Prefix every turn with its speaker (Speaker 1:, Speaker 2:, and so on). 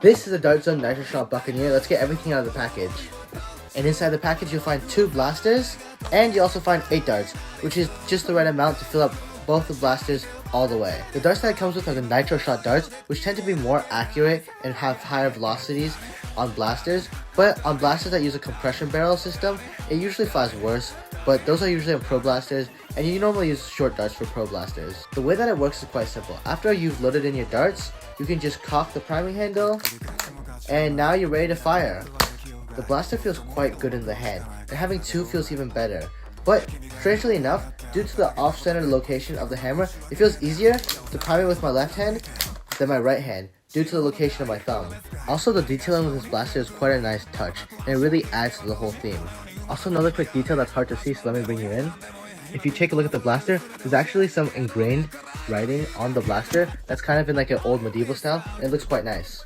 Speaker 1: This is a Dart Zone Nitro Shot Buccaneer. Let's get everything out of the package. And inside the package you'll find 2 blasters, and you also find 8 darts, which is just the right amount to fill up both the blasters all the way. The darts that it comes with are the Nitro Shot darts, which tend to be more accurate and have higher velocities on blasters, but on blasters that use a compression barrel system, it usually flies worse, but those are usually on Pro Blasters, and you normally use short darts for Pro Blasters. The way that it works is quite simple. After you've loaded in your darts, you can just cock the priming handle, and now you're ready to fire. The blaster feels quite good in the hand, and having 2 feels even better. But, strangely enough, due to the off-center location of the hammer, it feels easier to prime it with my left hand than my right hand, due to the location of my thumb. Also, the detailing with this blaster is quite a nice touch, and it really adds to the whole theme. Also, another quick detail that's hard to see, so let me bring you in. If you take a look at the blaster, there's actually some ingrained writing on the blaster that's kind of in like an old medieval style, and it looks quite nice.